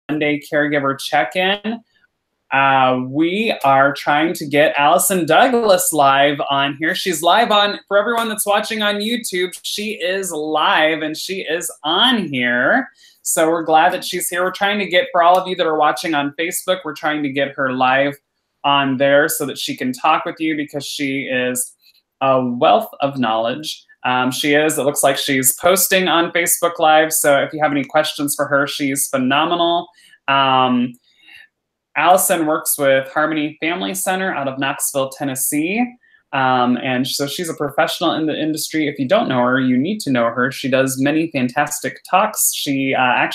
Monday Caregiver Check-In. We are trying to get Allison Douglas live on here. She's live on, for everyone that's watching on YouTube, she is live and she is on here. So we're glad that she's here. We're trying to get, for all of you that are watching on Facebook, we're trying to get her live on there so that she can talk with you, because she is a wealth of knowledge. It looks like she's posting on Facebook Live. So if you have any questions for her, she's phenomenal. Allison works with Harmony Family Center out of Knoxville, Tennessee. And so she's a professional in the industry. If you don't know her, you need to know her. She does many fantastic talks. She I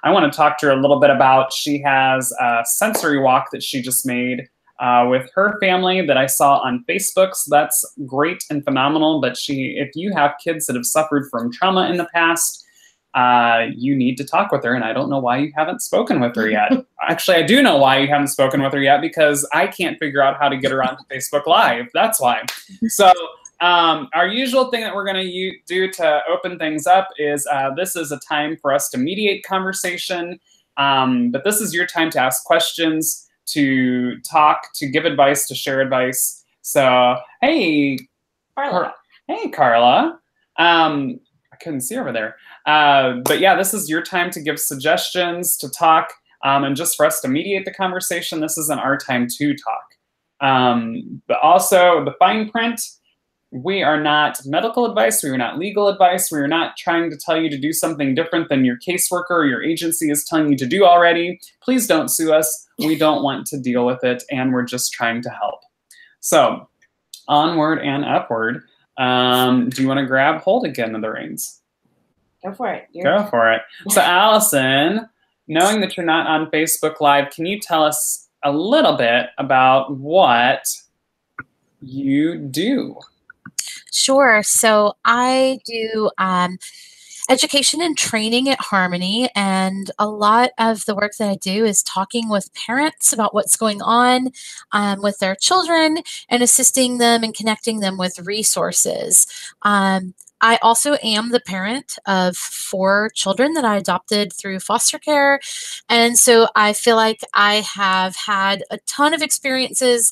want to talk to her a little bit about, she has a sensory walk that she just made with her family that I saw on Facebook. So that's great and phenomenal. But if you have kids that have suffered from trauma in the past, you need to talk with her, and I don't know why you haven't spoken with her yet. Actually, I do know why you haven't spoken with her yet, because I can't figure out how to get her onto Facebook Live. That's why. So our usual thing that we're going to do to open things up is this is a time for us to mediate conversation, but this is your time to ask questions, to talk, to give advice, to share advice. So, hey, Carla. Hey, Carla. I couldn't see over there. But yeah, this is your time to give suggestions, to talk, and just for us to mediate the conversation. This isn't our time to talk. But also the fine print, we are not medical advice. We are not legal advice. We are not trying to tell you to do something different than your caseworker or your agency is telling you to do already. Please don't sue us. We don't want to deal with it, and we're just trying to help. So onward and upward. Do you want to grab hold again of the reins? Go for it. Go for it. So Allison, knowing that you're not on Facebook Live, can you tell us a little bit about what you do? Sure. So I do education and training at Harmony, and a lot of the work that I do is talking with parents about what's going on with their children and assisting them and connecting them with resources. I also am the parent of 4 children that I adopted through foster care. And so I feel like I have had a ton of experiences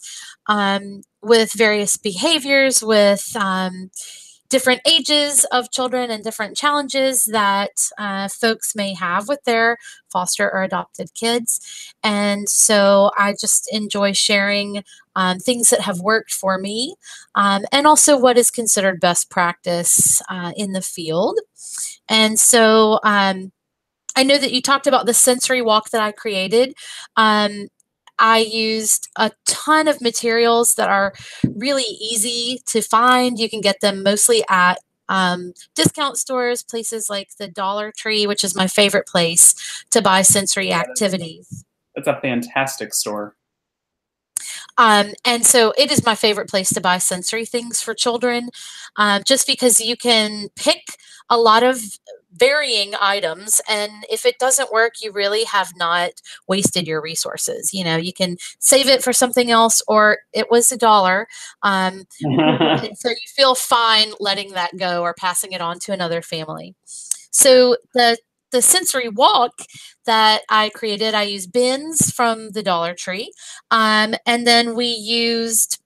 with various behaviors, with different ages of children and different challenges that folks may have with their foster or adopted kids. And so I just enjoy sharing things that have worked for me, and also what is considered best practice in the field. And so I know that you talked about the sensory walk that I created. I used a ton of materials that are really easy to find. You can get them mostly at discount stores, places like the Dollar Tree, which is my favorite place to buy sensory activities. That's a fantastic store. And so it is my favorite place to buy sensory things for children, just because you can pick a lot of varying items, and if it doesn't work, you really have not wasted your resources. You know, you can save it for something else, or it was $1. And so you feel fine letting that go or passing it on to another family. So the sensory walk that I created, I used bins from the Dollar Tree, and then we used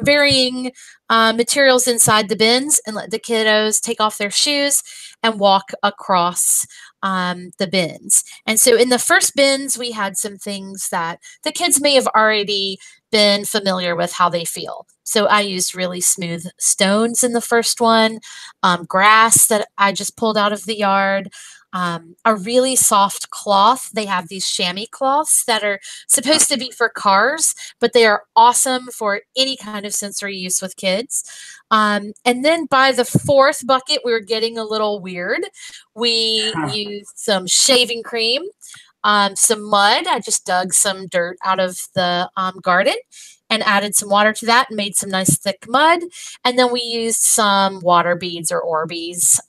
varying materials inside the bins and let the kiddos take off their shoes and walk across the bins. And so in the first bins, we had some things that the kids may have already been familiar with how they feel. So I used really smooth stones in the first one, grass that I just pulled out of the yard, a really soft cloth. They have these chamois cloths that are supposed to be for cars, but they are awesome for any kind of sensory use with kids. And then by the 4th bucket, we were getting a little weird. We used some shaving cream, some mud. I just dug some dirt out of the garden and added some water to that and made some nice thick mud. And then we used some water beads or Orbeez,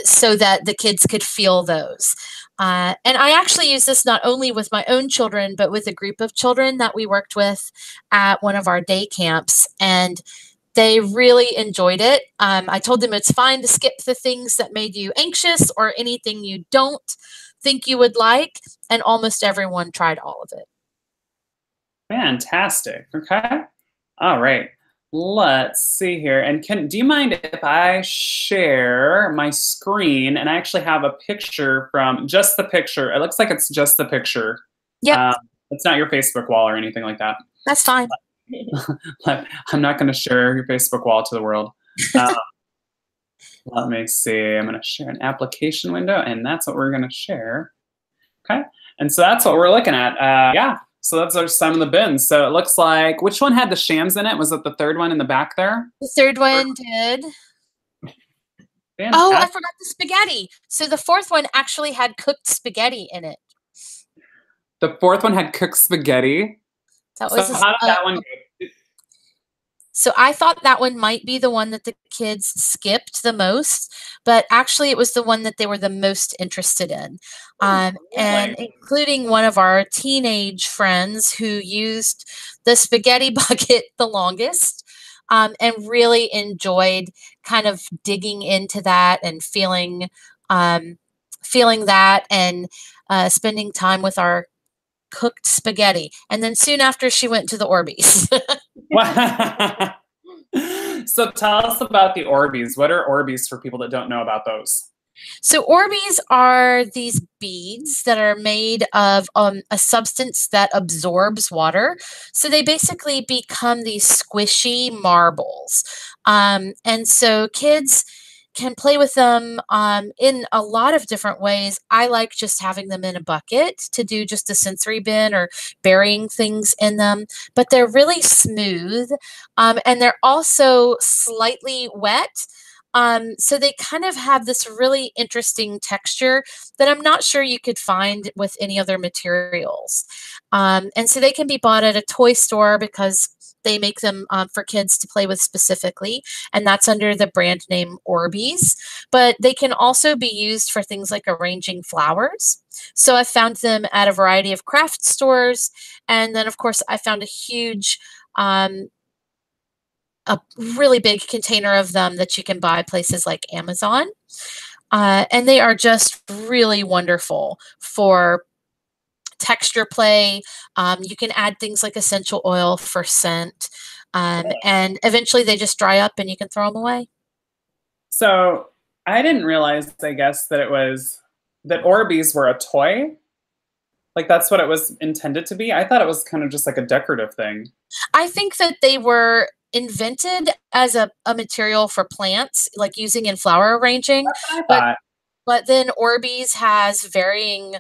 so that the kids could feel those. And I actually use this not only with my own children, but with a group of children that we worked with at one of our day camps. And They really enjoyed it. I told them it's fine to skip the things that made you anxious or anything you don't think you would like, and almost everyone tried all of it. Fantastic. Okay. All right. Let's see here. And do you mind if I share my screen? And I actually have a picture from just the picture. It looks like it's just the picture. Yep. It's not your Facebook wall or anything like that. That's fine. I'm not going to share your Facebook wall to the world. Let me see. I'm going to share an application window, and that's what we're going to share. Okay. And so that's what we're looking at. Yeah. So that's our some of the bins. So it looks like, which one had the shams in it? Was it the third one in the back there? The third one did. Fantastic. Oh, I forgot the spaghetti. So the fourth one actually had cooked spaghetti in it. The fourth one had cooked spaghetti. That was how did that one go? So I thought that one might be the one that the kids skipped the most, but actually it was the one that they were the most interested in. And including one of our teenage friends who used the spaghetti bucket the longest, and really enjoyed kind of digging into that and feeling that and spending time with our cooked spaghetti. And then soon after, she went to the Orbeez. So tell us about the Orbeez. What are Orbeez for people that don't know about those? So Orbeez are these beads that are made of a substance that absorbs water. So they basically become these squishy marbles. And so kids can play with them in a lot of different ways. I like just having them in a bucket to do just a sensory bin or burying things in them, but they're really smooth, and they're also slightly wet. So they kind of have this really interesting texture that I'm not sure you could find with any other materials. And so they can be bought at a toy store because they make them for kids to play with specifically, and that's under the brand name Orbeez. But they can also be used for things like arranging flowers. So I found them at a variety of craft stores. And then, of course, I found a huge a really big container of them that you can buy places like Amazon. And they are just really wonderful for texture play. You can add things like essential oil for scent. And eventually they just dry up and you can throw them away. So I didn't realize, I guess, that Orbeez were a toy. Like that's what it was intended to be. I thought it was kind of just like a decorative thing. I think that they were invented as a material for plants, like using in flower arranging. But then Orbeez has varying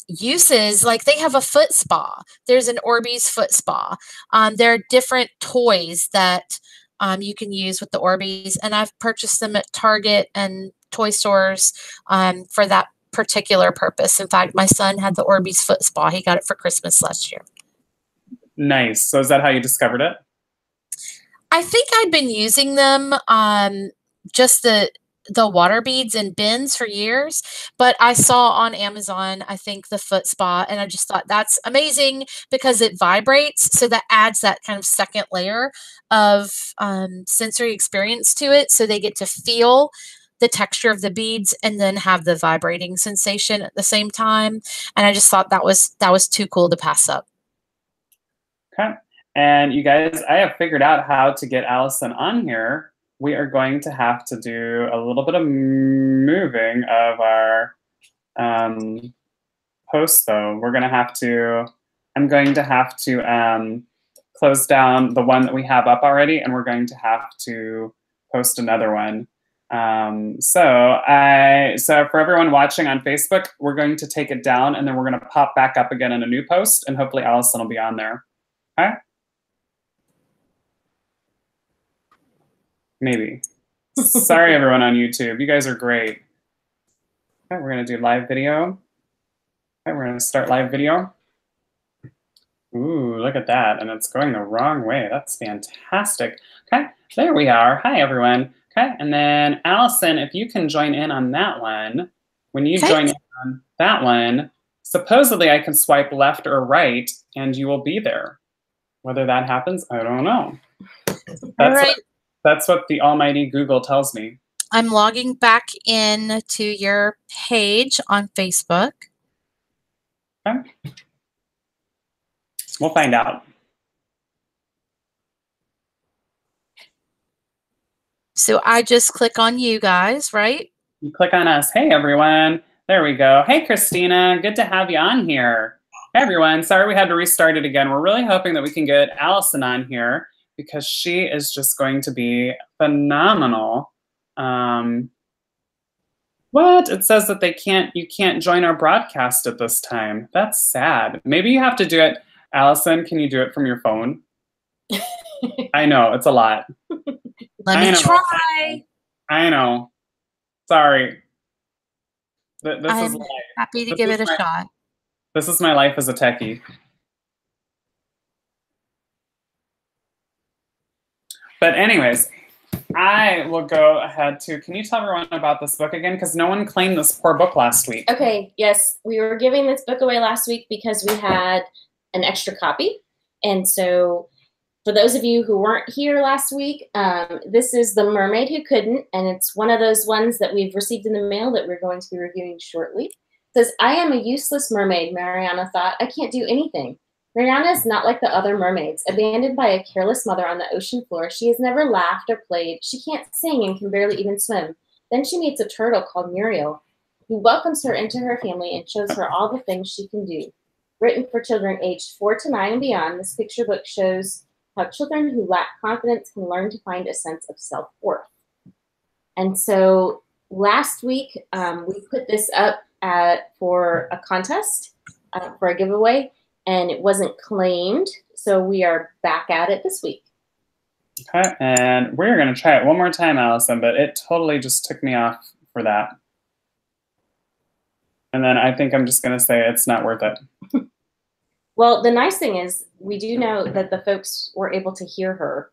uses. Like they have a foot spa. There's an Orbeez foot spa. There are different toys that you can use with the Orbeez, and I've purchased them at Target and toy stores for that particular purpose. In fact, my son had the Orbeez foot spa. He got it for Christmas last year. Nice. So is that how you discovered it? I think I'd been using them, just the water beads and bins for years, but I saw on Amazon, I think, the foot spa, and I just thought that's amazing because it vibrates. So that adds that kind of second layer of sensory experience to it. So they get to feel the texture of the beads and then have the vibrating sensation at the same time. And I just thought that was too cool to pass up. Okay. And you guys, I have figured out how to get Allison on here. We are going to have to do a little bit of moving of our post, though. I'm going to have to close down the one that we have up already, and we're going to have to post another one. So for everyone watching on Facebook, we're going to take it down, and then we're going to pop back up again in a new post, and hopefully Allison will be on there. Okay? Maybe. Sorry, everyone on YouTube. You guys are great. Okay, we're going to do live video. Okay, we're going to start live video. Ooh, look at that. And it's going the wrong way. That's fantastic. Okay, there we are. Hi, everyone. Okay, and then Allison, if you can join in on that one. When you join in on that one, supposedly I can swipe left or right, and you will be there. Whether that happens, I don't know. All right. That's what the almighty Google tells me. I'm logging back in to your page on Facebook. Okay. We'll find out. So I just click on you guys, right? You click on us. Hey, everyone. There we go. Hey, Christina. Good to have you on here. Hey, everyone. Sorry we had to restart it again. We're really hoping that we can get Allison on here because she is just going to be phenomenal. What? It says that you can't join our broadcast at this time. That's sad. Maybe you have to do it. Allison, can you do it from your phone? I know, it's a lot. Let me try. I know. Sorry. I'm happy to give it a shot. This is my life as a techie. But anyways, I will go ahead to, can you tell everyone about this book again? Because no one claimed this poor book last week. Okay, yes. We were giving this book away last week because we had an extra copy. And so for those of you who weren't here last week, this is The Mermaid Who Couldn't, and it's one of those ones that we've received in the mail that we're going to be reviewing shortly. It says, I am a useless mermaid, Mariana thought. I can't do anything. Mariana is not like the other mermaids. Abandoned by a careless mother on the ocean floor, she has never laughed or played. She can't sing and can barely even swim. Then she meets a turtle called Muriel, who welcomes her into her family and shows her all the things she can do. Written for children aged 4 to 9 and beyond, this picture book shows how children who lack confidence can learn to find a sense of self-worth. And so last week, we put this up for a contest, for a giveaway, and it wasn't claimed, so we are back at it this week. Okay, and we're going to try it one more time, Allison, but it totally just took me off for that. And then I think I'm just going to say it's not worth it. Well, the nice thing is we do know that the folks were able to hear her.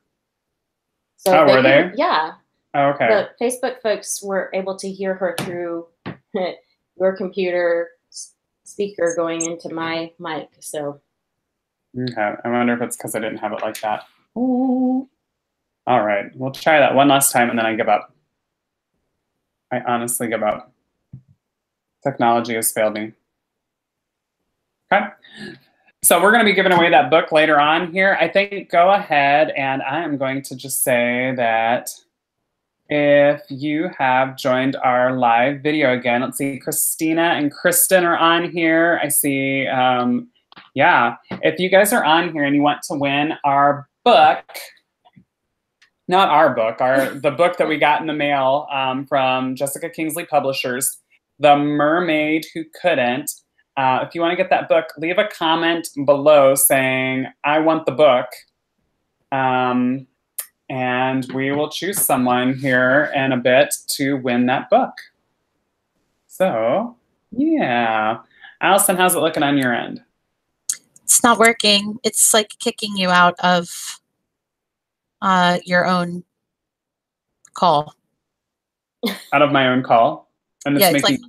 So were they? Yeah. Oh, okay. The Facebook folks were able to hear her through your computer speaker going into my mic. So. Okay. I wonder if it's because I didn't have it like that. Ooh. All right. We'll try that one last time and then I give up. I honestly give up. Technology has failed me. Okay. So we're going to be giving away that book later on here. I think go ahead and I am going to just say that if you have joined our live video again, let's see, Christina and Kristen are on here. I see, yeah. If you guys are on here and you want to win our book, not our book, the book that we got in the mail from Jessica Kingsley Publishers, The Mermaid Who Couldn't. If you want to get that book, leave a comment below saying, I want the book. And we will choose someone here in a bit to win that book. So, yeah. Allison, how's it looking on your end? It's not working. It's like kicking you out of your own call. Out of my own call? And yeah, it's like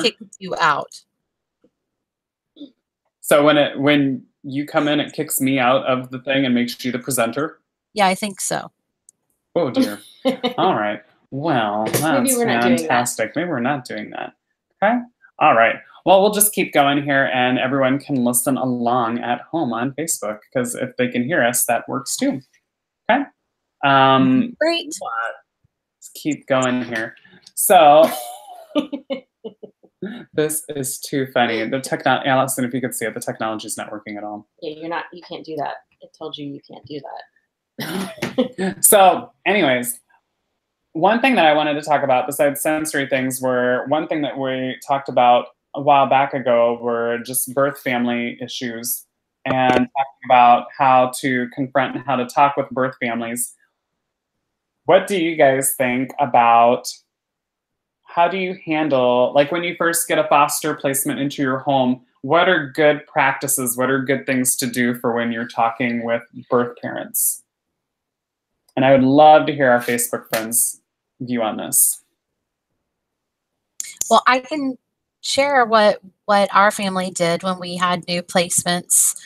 kicking you out. So when you come in, it kicks me out of the thing and makes you the presenter? Yeah, I think so. Oh, dear. All right. Well, that's fantastic. Maybe we're not doing that. Okay. All right. Well, we'll just keep going here, and everyone can listen along at home on Facebook, because if they can hear us, that works too. Okay. Great. Let's keep going here. So this is too funny. Allison, if you could see it, the technology is not working at all. Yeah, you can't do that. It told you can't do that. So anyways, one thing that I wanted to talk about besides sensory things one thing that we talked about a while back ago were just birth family issues and talking about how to confront and how to talk with birth families. What do you guys think about how do you handle, like when you first get a foster placement into your home, what are good practices? What are good things to do for when you're talking with birth parents? And I would love to hear our Facebook friends' view on this. Well, I can share what our family did when we had new placements.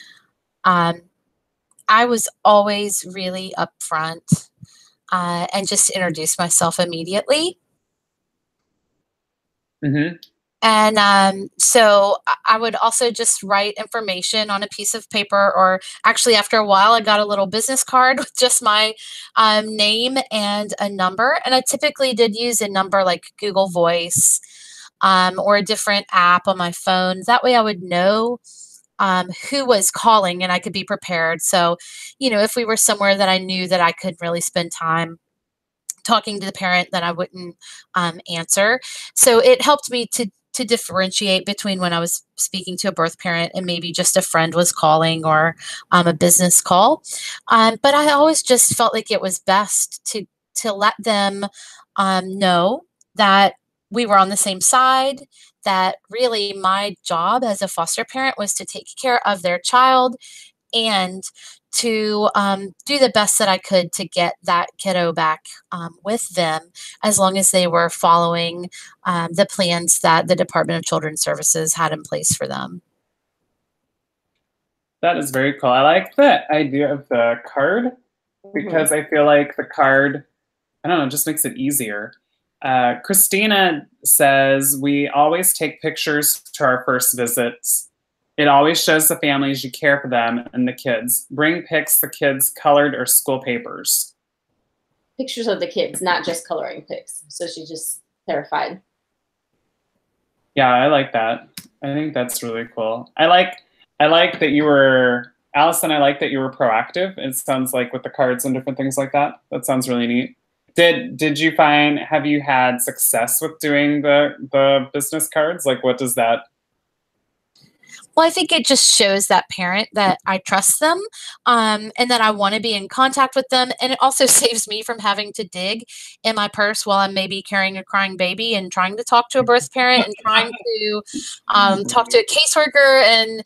I was always really upfront and just introduced myself immediately. Mm-hmm. And so I would also just write information on a piece of paper, or actually after a while, I got a little business card with just my name and a number. And I typically did use a number like Google Voice or a different app on my phone. That way I would know who was calling and I could be prepared. So, if we were somewhere that I knew that I could really spend time talking to the parent, that I wouldn't answer. So it helped me to differentiate between when I was speaking to a birth parent and maybe just a friend was calling, or a business call. But I always just felt like it was best to let them know that we were on the same side, that really my job as a foster parent was to take care of their child and to do the best that I could to get that kiddo back with them, as long as they were following the plans that the Department of Children's Services had in place for them. That is very cool. I like the idea of the card, because I feel like the card, I don't know, just makes it easier. Christina says, we always take pictures to our first visits. It always shows the families you care for them and the kids. Bring pics, the kids, colored or school papers. Pictures of the kids, not just coloring pics. So she just clarified. Yeah, I like that. I think that's really cool. I like that you were, Allison, I like that you were proactive. It sounds like with the cards and different things like that. That sounds really neat. Did you find, have you had success with doing the business cards? Like, what does that? Well, I think it just shows that parent that I trust them, and that I want to be in contact with them. And it also saves me from having to dig in my purse while I'm maybe carrying a crying baby and trying to talk to a birth parent and trying to talk to a caseworker and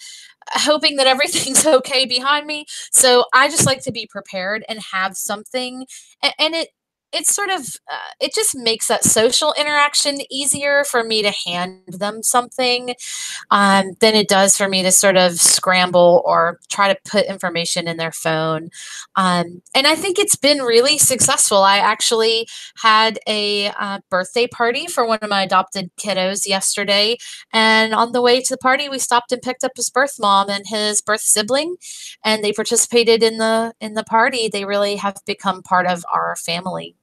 hoping that everything's okay behind me. So I just like to be prepared and have something. And it's sort of, it just makes that social interaction easier for me to hand them something than it does for me to sort of scramble or try to put information in their phone. And I think it's been really successful. I actually had a birthday party for one of my adopted kiddos yesterday. And on the way to the party, we stopped and picked up his birth mom and his birth sibling, and they participated in the party. They really have become part of our family.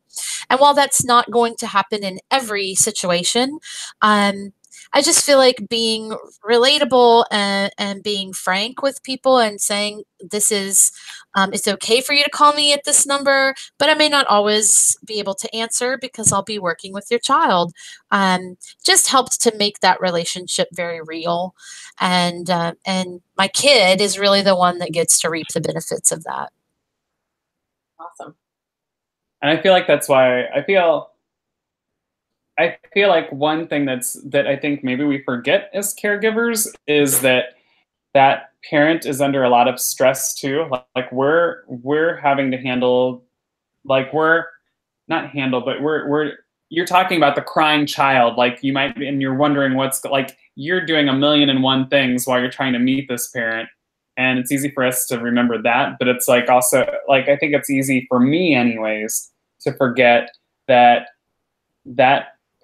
And while that's not going to happen in every situation, I just feel like being relatable and being frank with people and saying, this is, it's okay for you to call me at this number, but I may not always be able to answer because I'll be working with your child. Just helps to make that relationship very real. And my kid is really the one that gets to reap the benefits of that. Awesome. And I feel like that's why I feel like one thing that I think maybe we forget as caregivers is that parent is under a lot of stress too. Like we're having to handle, like we're not handle, but you're talking about the crying child. Like you might be, and you're wondering what's, like you're doing 1,000,001 things while you're trying to meet this parent. And it's easy for us to remember that, but it's like also, like, I think it's easy for me anyways to forget that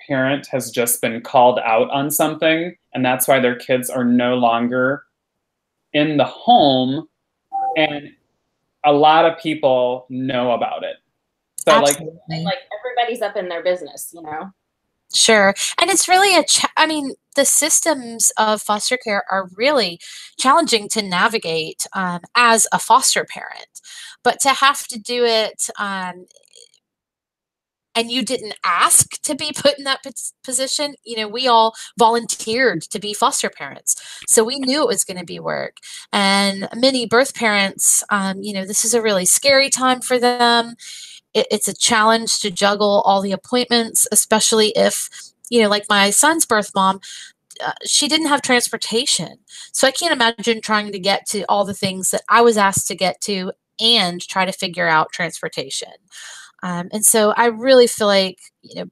parent has just been called out on something, and that's why their kids are no longer in the home, and a lot of people know about it. So Absolutely. like everybody's up in their business, you know? Sure. And it's really I mean, the systems of foster care are really challenging to navigate as a foster parent, but to have to do it and you didn't ask to be put in that position. We all volunteered to be foster parents. So we knew it was going to be work. And many birth parents, this is a really scary time for them. It's a challenge to juggle all the appointments, especially if, like my son's birth mom, she didn't have transportation. So I can't imagine trying to get to all the things that I was asked to get to and try to figure out transportation. And so I really feel like,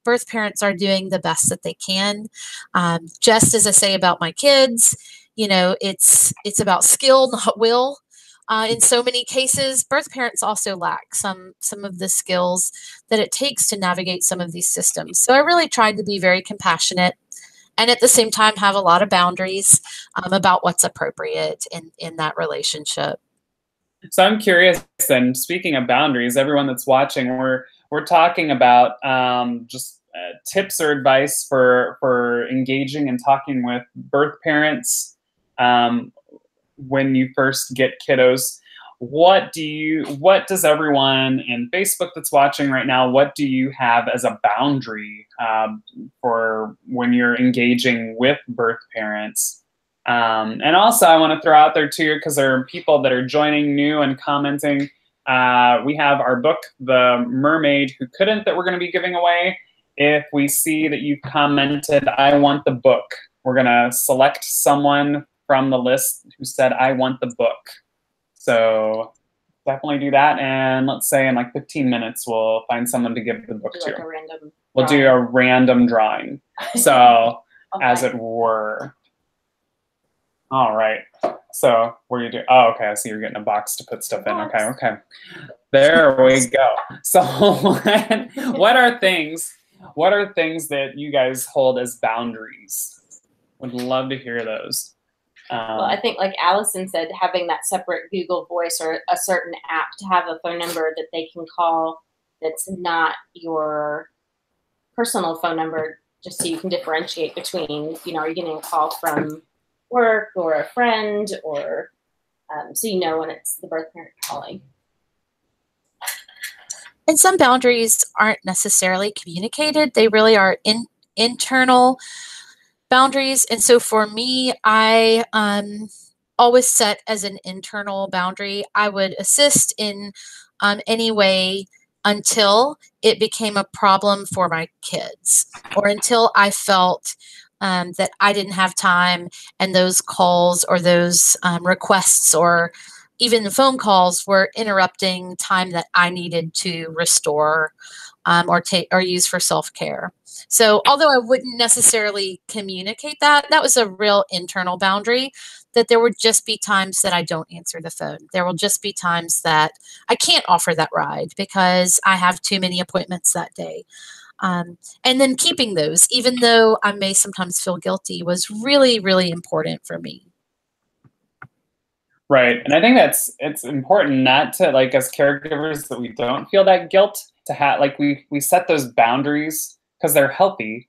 birth parents are doing the best that they can. Just as I say about my kids, it's about skill, not will. In so many cases, birth parents also lack some of the skills that it takes to navigate some of these systems. So I really tried to be very compassionate and at the same time have a lot of boundaries about what's appropriate in that relationship. So I'm curious, and speaking of boundaries, everyone that's watching, we're talking about just tips or advice for engaging and talking with birth parents when you first get kiddos. What does everyone in Facebook that's watching right now, what do you have as a boundary for when you're engaging with birth parents? And also I want to throw out there too, because there are people that are joining new and commenting. We have our book, The Mermaid Who Couldn't, that we're going to be giving away. If we see that you've commented, I want the book, we're going to select someone from the list who said, I want the book. So definitely do that. And let's say in like 15 minutes, we'll find someone to give the book to. We'll do a random drawing. So okay. As it were. All right. So what do you do? Oh, okay. I see you're getting a box to put stuff in. Okay. Okay. There we go. So what are things that you guys hold as boundaries? Would love to hear those. Well, I think like Allison said, having that separate Google Voice or a certain app to have a phone number that they can call that's not your personal phone number, just so you can differentiate between, are you getting a call from work or a friend, or so you know when it's the birth parent calling. And some boundaries aren't necessarily communicated. They really are internal boundaries. And so for me, I always set as an internal boundary. I would assist in any way until it became a problem for my kids, or until I felt that I didn't have time, and those calls or those requests or even the phone calls were interrupting time that I needed to restore or use for self-care. So although I wouldn't necessarily communicate that, that was a real internal boundary, that there would just be times that I don't answer the phone. There will just be times that I can't offer that ride because I have too many appointments that day. And then keeping those, even though I may sometimes feel guilty, was really, really important for me. Right. And I think it's important not to, like, as caregivers, that we don't feel that guilt to have, like, we set those boundaries because they're healthy,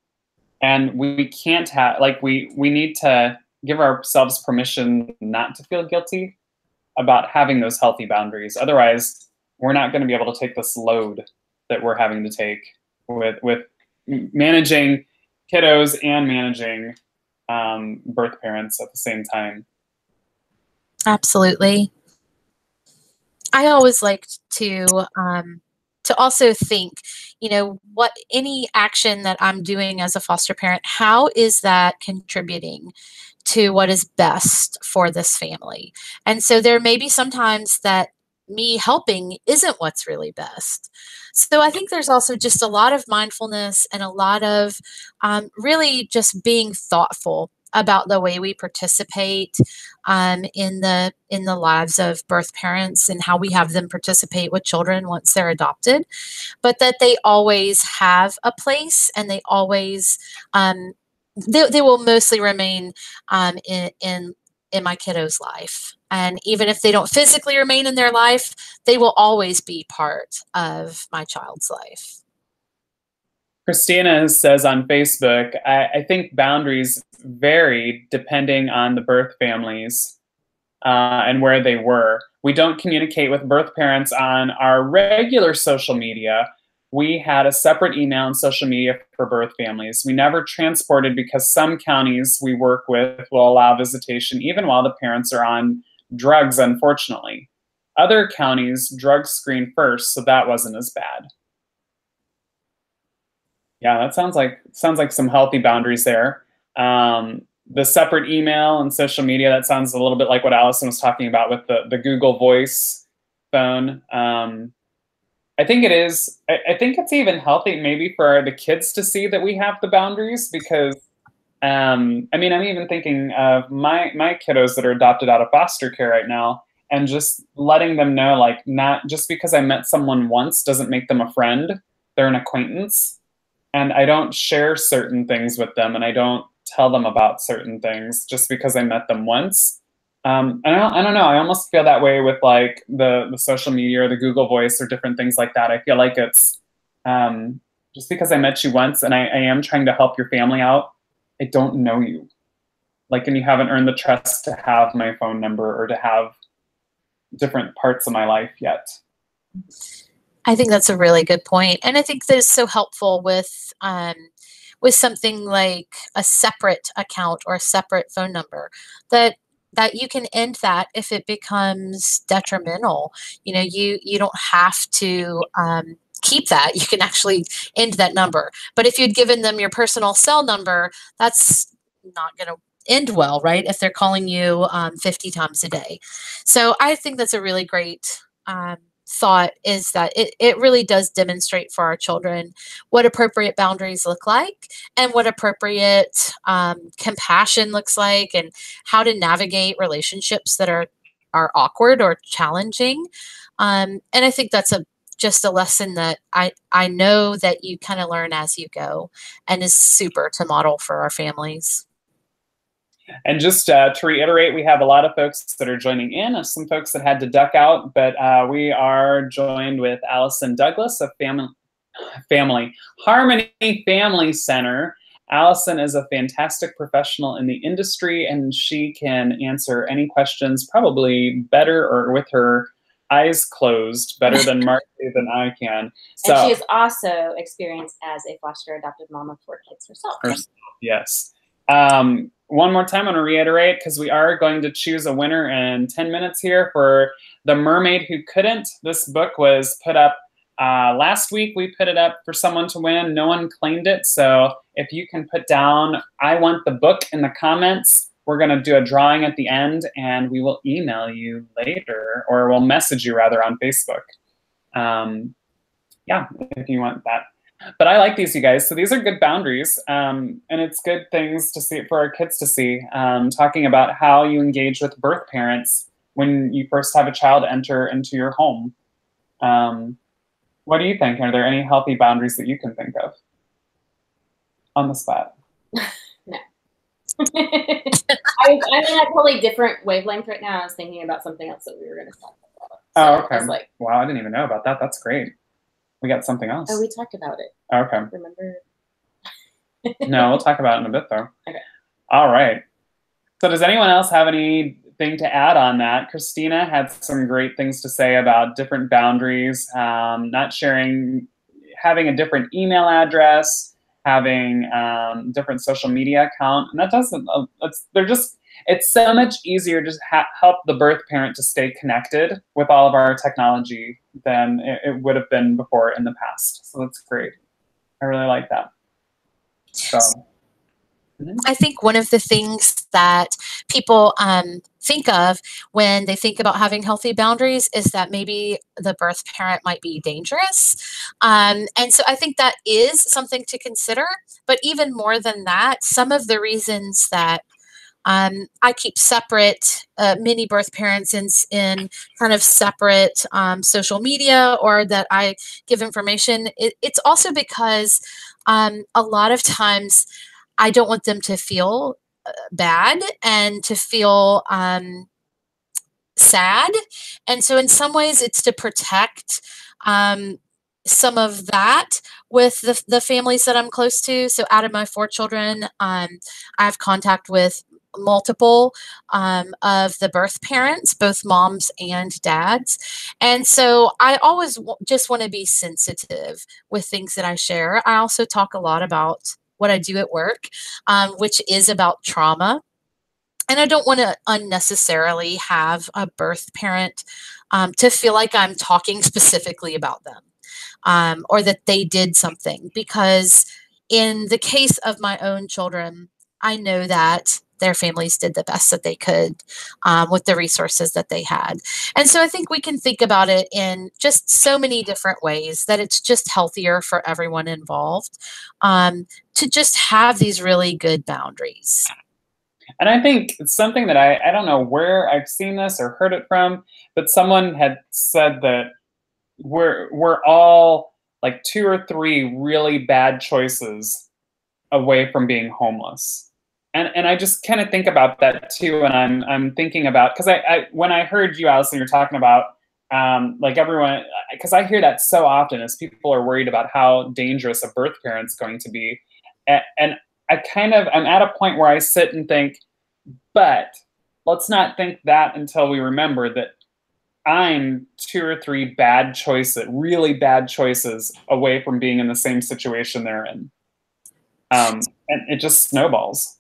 and we can't have, like, we need to give ourselves permission not to feel guilty about having those healthy boundaries. Otherwise, we're not going to be able to take this load that we're having to take with managing kiddos and managing birth parents at the same time. Absolutely. I always liked to also think, what any action that I'm doing as a foster parent, how is that contributing to what is best for this family? And so there may be sometimes that me helping isn't what's really best. So I think there's also just a lot of mindfulness and a lot of really just being thoughtful about the way we participate in the lives of birth parents and how we have them participate with children once they're adopted, but that they always have a place, and they always they will mostly remain in my kiddo's life. And even if they don't physically remain in their life, they will always be part of my child's life. Christina says on Facebook, I think boundaries vary depending on the birth families and where they were. We don't communicate with birth parents on our regular social media. We had a separate email and social media for birth families. We never transported because some counties we work with will allow visitation even while the parents are on drugs, unfortunately. Other counties drug screen first, so that wasn't as bad. Yeah, that sounds like some healthy boundaries there. The separate email and social media, that sounds a little bit like what Allison was talking about with the Google Voice phone. I think it is. I think it's even healthy maybe for the kids to see that we have the boundaries, because I mean, I'm even thinking of my kiddos that are adopted out of foster care right now, and just letting them know, like, not just because I met someone once doesn't make them a friend. They're an acquaintance. And I don't share certain things with them, and I don't tell them about certain things just because I met them once. I don't know. I almost feel that way with like the social media or the Google Voice or different things like that. I feel like it's just because I met you once and I am trying to help your family out, I don't know you. Like, and you haven't earned the trust to have my phone number or to have different parts of my life yet. I think that's a really good point. And I think that is so helpful with something like a separate account or a separate phone number, that you can end that if it becomes detrimental. You know, you don't have to keep that. You can actually end that number. But if you'd given them your personal cell number, that's not going to end well, right? If they're calling you 50 times a day. So I think that's a really great thought, is that it really does demonstrate for our children what appropriate boundaries look like, and what appropriate compassion looks like, and how to navigate relationships that are awkward or challenging. And I think that's just a lesson that I know that you kind of learn as you go, and is super to model for our families. And just to reiterate, we have a lot of folks that are joining in, some folks that had to duck out, but we are joined with Allison Douglas of Harmony Family Center. Allison is a fantastic professional in the industry, and she can answer any questions probably better, or with her eyes closed, better than Mark than I can. So, and she is also experienced as a foster adoptive mom of 4 kids herself. Yes. One more time, I'm going to reiterate, because we are going to choose a winner in 10 minutes here for The Mermaid Who Couldn't. This book was put up last week. We put it up for someone to win. No one claimed it. So if you can put down, I want the book, in the comments, we're going to do a drawing at the end, and we will email you later, or we'll message you rather on Facebook. Yeah, if you want that. But I like these, you guys. So these are good boundaries, and it's good things to see for our kids to see. Talking about how you engage with birth parents when you first have a child enter into your home. What do you think? Are there any healthy boundaries that you can think of on the spot? No. I'm in a totally different wavelength right now. I was thinking about something else that we were going to talk about. So oh, okay. I was like, wow, I didn't even know about that. That's great. We got something else. Oh, we talked about it. Okay. Remember? No, we'll talk about it in a bit, though. Okay. All right. So does anyone else have anything to add on that? Christina had some great things to say about different boundaries, not sharing, having a different email address, having different social media account. And that doesn't, it's so much easier to help the birth parent to stay connected with all of our technology than it would have been before in the past. So that's great. I really like that. So, I think one of the things that people think of when they think about having healthy boundaries is that maybe the birth parent might be dangerous. And so I think that is something to consider. But even more than that, some of the reasons that I keep separate many birth parents in kind of separate social media, or that I give information. It's also because a lot of times I don't want them to feel bad and to feel sad. And so in some ways it's to protect some of that with the families that I'm close to. So out of my 4 children, I have contact with multiple of the birth parents, both moms and dads. And so I always just want to be sensitive with things that I share. I also talk a lot about what I do at work, which is about trauma. And I don't want to unnecessarily have a birth parent to feel like I'm talking specifically about them, or that they did something, because in the case of my own children, I know that their families did the best that they could with the resources that they had. And so I think we can think about it in just so many different ways, that it's just healthier for everyone involved to just have these really good boundaries. And I think it's something that I don't know where I've seen this or heard it from, but someone had said that we're all like 2 or 3 really bad choices away from being homeless. And I just kind of think about that too. And I'm thinking about, because I when I heard you, Allison, you're talking about like everyone, because I hear that so often as people are worried about how dangerous a birth parent's going to be. And I'm at a point where I sit and think, but let's not think that until we remember that I'm 2 or 3 bad choices, really bad choices away from being in the same situation they're in. And it just snowballs.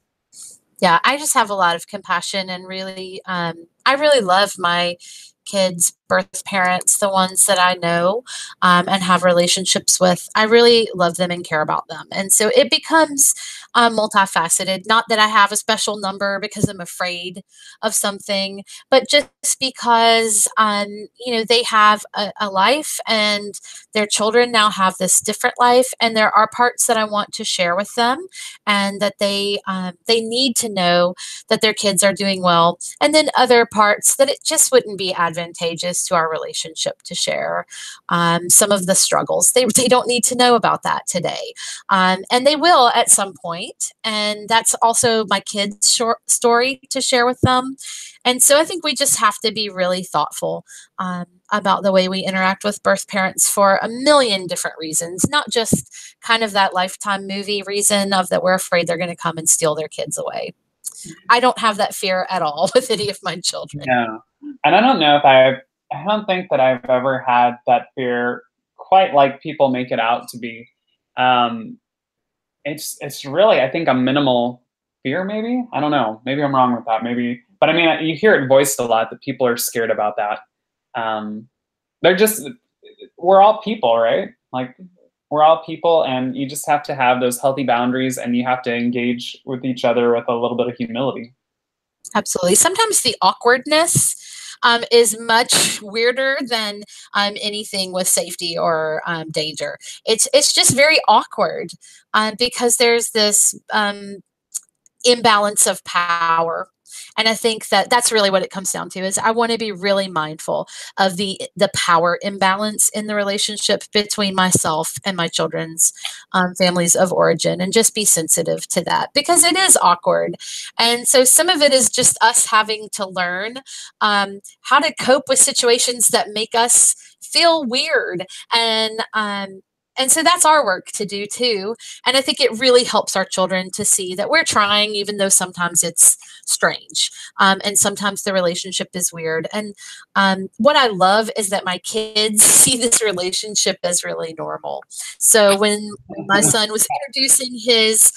Yeah, I just have a lot of compassion and really, I really love my kids' birth parents, the ones that I know and have relationships with. I really love them and care about them. And so it becomes multifaceted. Not that I have a special number because I'm afraid of something, but just because, they have a life and their children now have this different life. And there are parts that I want to share with them and that they need to know that their kids are doing well. And then other parts that it just wouldn't be advantageous to our relationship to share. Some of the struggles, they don't need to know about that today. And they will at some point. And that's also my kids' short story to share with them. And so I think we just have to be really thoughtful about the way we interact with birth parents for a million different reasons, not just kind of that Lifetime movie reason of that we're afraid they're going to come and steal their kids away. I don't have that fear at all with any of my children. Yeah. And I don't know if I don't think that I've ever had that fear quite like people make it out to be. It's really, I think, a minimal fear, maybe. I don't know. Maybe I'm wrong with that. Maybe, but I mean, you hear it voiced a lot that people are scared about that. We're all people, right? Like, we're all people, and you just have to have those healthy boundaries, and you have to engage with each other with a little bit of humility. Absolutely. Sometimes the awkwardness is much weirder than anything with safety or danger. It's just very awkward because there's this imbalance of power. And I think that that's really what it comes down to is I want to be really mindful of the power imbalance in the relationship between myself and my children's families of origin, and just be sensitive to that because it is awkward. And so some of it is just us having to learn how to cope with situations that make us feel weird. And so that's our work to do too. And I think it really helps our children to see that we're trying, even though sometimes it's strange. And sometimes the relationship is weird. And what I love is that my kids see this relationship as really normal. So when my son was introducing his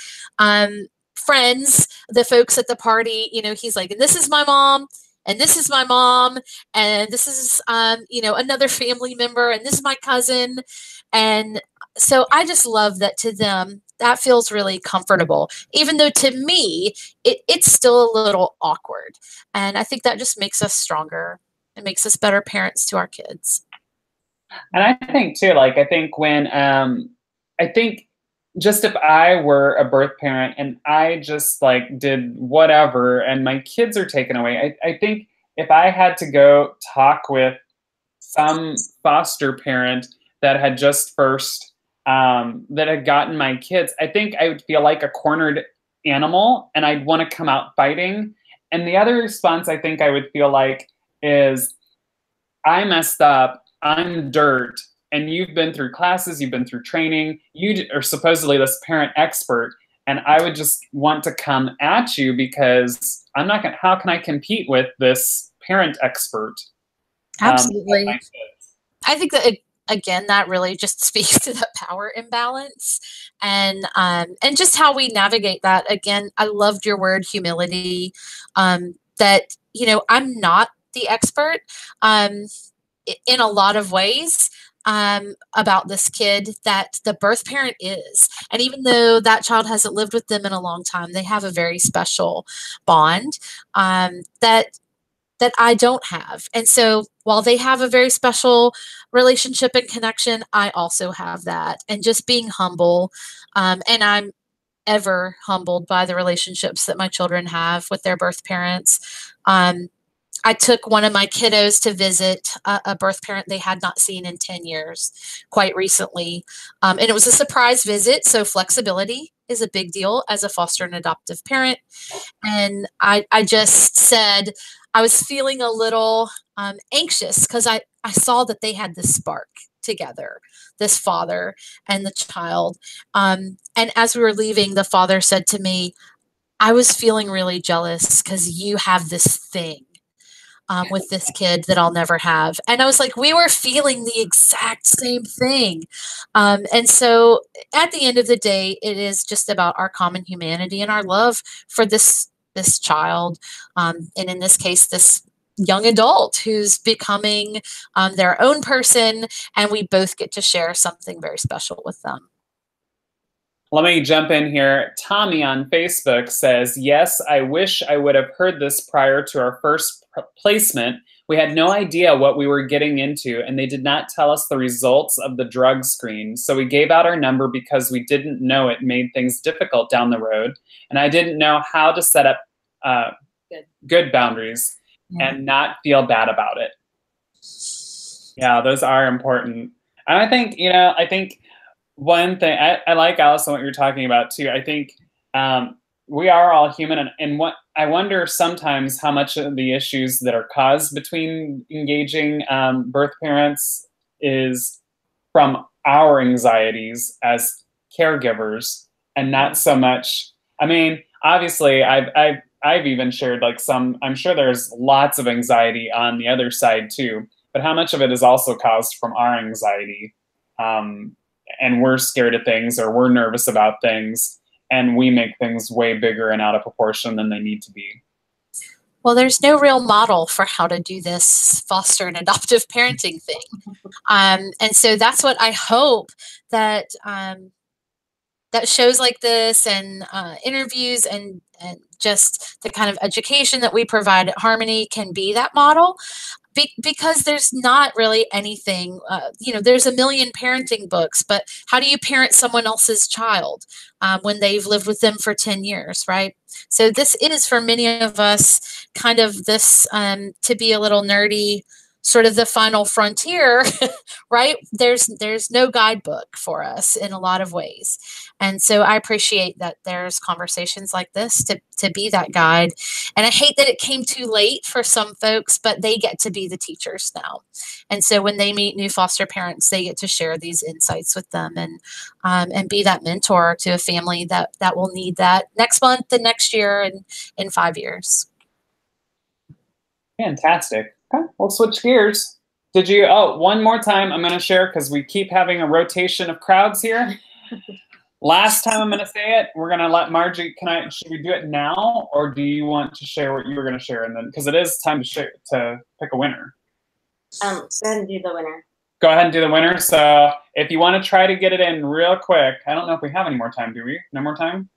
friends, the folks at the party, he's like, and this is my mom. And this is my mom, and this is, another family member, and this is my cousin. And so I just love that to them, that feels really comfortable, even though to me, it's still a little awkward. And I think that just makes us stronger. It makes us better parents to our kids. And I think too, I think just if I were a birth parent and I just did whatever and my kids are taken away, I think if I had to go talk with some foster parent that had just that had gotten my kids, I think I would feel like a cornered animal and I'd want to come out fighting. And the other response I think I would feel like is, I messed up, I'm dirt, and you've been through classes, you've been through training, you are supposedly this parent expert, and I would just want to come at you because I'm not going to, how can I compete with this parent expert? Absolutely. I think that, again, that really just speaks to the power imbalance and just how we navigate that. Again, I loved your word humility, that, I'm not the expert in a lot of ways about this kid, that the birth parent is. And even though that child hasn't lived with them in a long time, they have a very special bond that I don't have. And so while they have a very special relationship and connection, I also have that. And just being humble. And ever humbled by the relationships that my children have with their birth parents. I took one of my kiddos to visit a birth parent they had not seen in 10 years quite recently. And it was a surprise visit. So flexibility is a big deal as a foster and adoptive parent. And I just said I was feeling a little anxious because I saw that they had this spark together, this father and the child. And as we were leaving, the father said to me, I was feeling really jealous because you have this thing with this kid that I'll never have. And I was like, we were feeling the exact same thing. And so at the end of the day, it is just about our common humanity and our love for this child. And in this case, this young adult who's becoming their own person. And we both get to share something very special with them. Let me jump in here. Tommy on Facebook says, yes, I wish I would have heard this prior to our first placement. We had no idea what we were getting into, and they did not tell us the results of the drug screen. So we gave out our number because we didn't know it made things difficult down the road. And I didn't know how to set up good boundaries and not feel bad about it. Yeah, those are important. And I think, I think one thing, I like, Allison, what you're talking about too. I think we are all human, and what I wonder sometimes how much of the issues that are caused between engaging birth parents is from our anxieties as caregivers, and not so much. I mean, obviously, I've even shared like I'm sure there's lots of anxiety on the other side too, but how much of it is also caused from our anxiety? And we're scared of things, or we're nervous about things, and we make things way bigger and out of proportion than they need to be. Well, there's no real model for how to do this foster and adoptive parenting thing. And so that's what I hope that that shows like this and interviews and just the kind of education that we provide at Harmony can be that model. Because there's not really anything, there's a million parenting books, but how do you parent someone else's child when they've lived with them for 10 years, right? So this is, for many of us, kind of this, to be a little nerdy, sort of the final frontier, right? There's no guidebook for us in a lot of ways. And so I appreciate that there's conversations like this to be that guide. And I hate that it came too late for some folks, but they get to be the teachers now. And so when they meet new foster parents, they get to share these insights with them and be that mentor to a family that will need that next month, the next year, and in 5 years. Fantastic. Okay, we'll switch gears. Did you, one more time I'm going to share, because we keep having a rotation of crowds here. Last time I'm going to say it, we're going to let Margie, should we do it now, or do you want to share what you were going to share? And then, because it is time to pick a winner. Go ahead and do the winner. Go ahead and do the winner. So if you want to try to get it in real quick, I don't know if we have any more time, do we? No more time?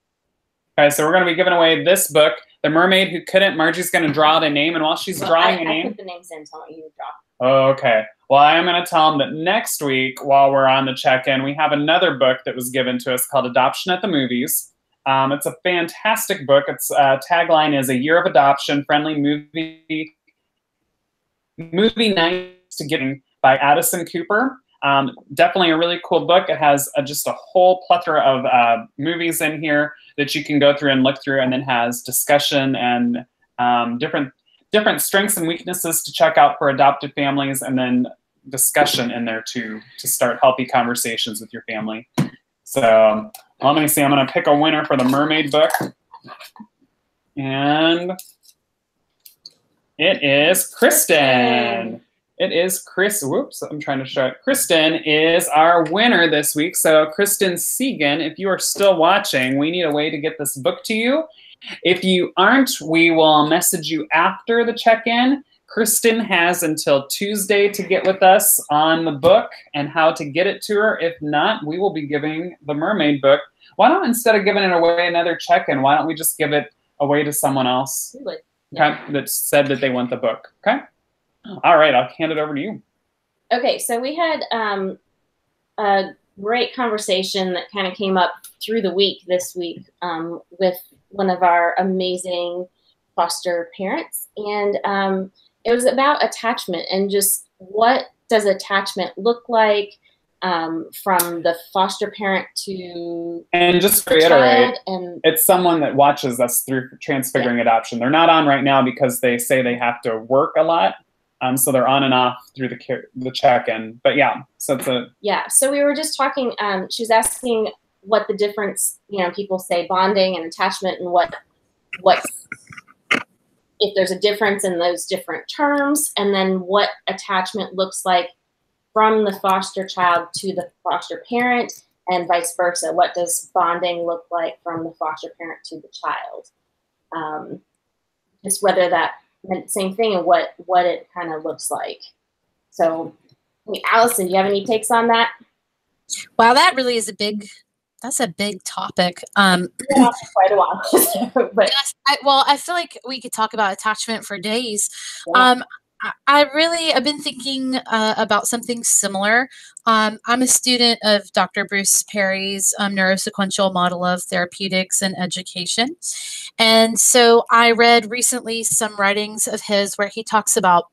Okay, so we're going to be giving away this book, The Mermaid Who Couldn't. Margie's going to draw the name, and while she's drawing a name... I put the names in, so I want you to draw. Okay. Well, I am going to tell them that next week, while we're on the check-in, we have another book that was given to us called Adoption at the Movies. It's a fantastic book. Its tagline is "A Year of Adoption, Friendly Movie Nights to Getting" by Addison Cooper. Definitely a really cool book. It has just a whole plethora of movies in here that you can go through and look through, and then has discussion and different strengths and weaknesses to check out for adopted families, and then discussion in there too, to start healthy conversations with your family. So let me see, I'm going to pick a winner for the Mermaid book. And it is Kristen. It is Chris. Whoops, I'm trying to show it. Kristen is our winner this week. So Kristen Segan, if you are still watching, we need a way to get this book to you. If you aren't, we will message you after the check-in. Kristen has until Tuesday to get with us on the book and how to get it to her. If not, we will be giving the Mermaid book. Why don't, instead of giving it away another check-in, why don't we just give it away to someone else, okay, that said that they want the book, okay? All right, I'll hand it over to you. Okay, so we had a great conversation that kind of came up through the week this week with one of our amazing foster parents. And it was about attachment and just what does attachment look like from the foster parent to and just to reiterate, it's someone that watches us through Transfiguring Adoption. They're not on right now because they say they have to work a lot. So they're on and off through the check-in. But yeah, so it's a... Yeah, so we were just talking, she was asking what the difference, you know, people say bonding and attachment and what if there's a difference in those different terms, and then what attachment looks like from the foster child to the foster parent and vice versa. What does bonding look like from the foster parent to the child? Just whether that meant the same thing and what it kind of looks like. So, Allison, do you have any takes on that? Wow, that really is that's a big topic. Yeah, quite a while. But yes, I feel like we could talk about attachment for days. Yeah. I've been thinking about something similar. I'm a student of Dr. Bruce Perry's neurosequential model of therapeutics and education. And so I read recently some writings of his where he talks about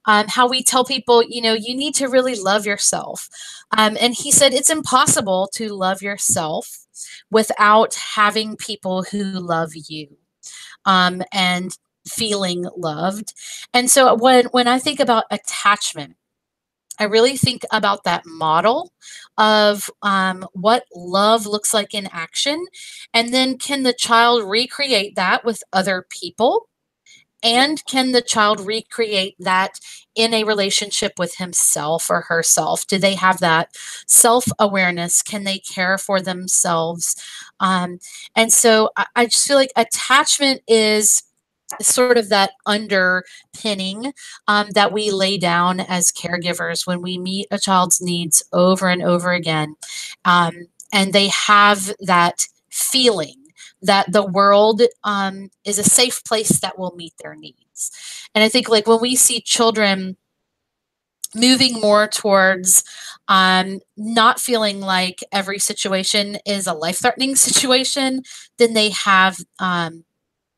how we tell people, you know, you need to really love yourself. And he said it's impossible to love yourself without having people who love you. And feeling loved. And so when I think about attachment, I really think about that model of what love looks like in action. And then can the child recreate that with other people? And can the child recreate that in a relationship with himself or herself? Do they have that self-awareness? Can they care for themselves? And so I just feel like attachment is sort of that underpinning that we lay down as caregivers when we meet a child's needs over and over again. And they have that feeling that the world is a safe place that will meet their needs. And I think like when we see children moving more towards not feeling like every situation is a life-threatening situation, then they have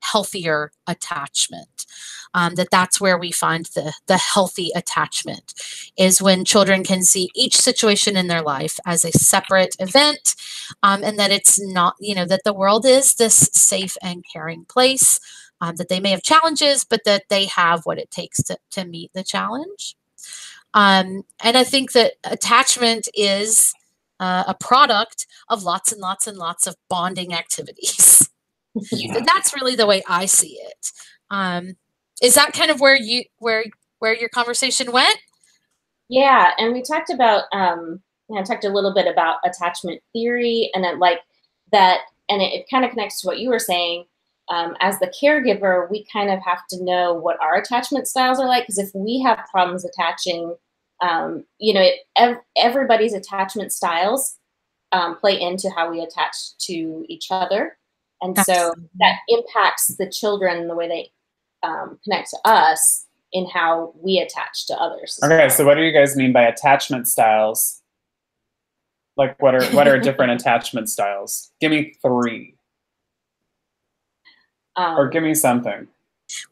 healthier attachment. That's where we find the healthy attachment is when children can see each situation in their life as a separate event, and that it's not, you know, that the world is this safe and caring place, that they may have challenges, but that they have what it takes to meet the challenge. And I think that attachment is a product of lots and lots and lots of bonding activities. Yeah. So that's really the way I see it. Is that kind of where your conversation went? Yeah, and we talked about talked a little bit about attachment theory and like that, and it kind of connects to what you were saying. As the caregiver, we kind of have to know what our attachment styles are like, because if we have problems attaching, you know, everybody's attachment styles play into how we attach to each other. And so that impacts the children, the way they connect to us in how we attach to others. Okay, so what do you guys mean by attachment styles? Like what are different attachment styles? Give me 3. Or give me something.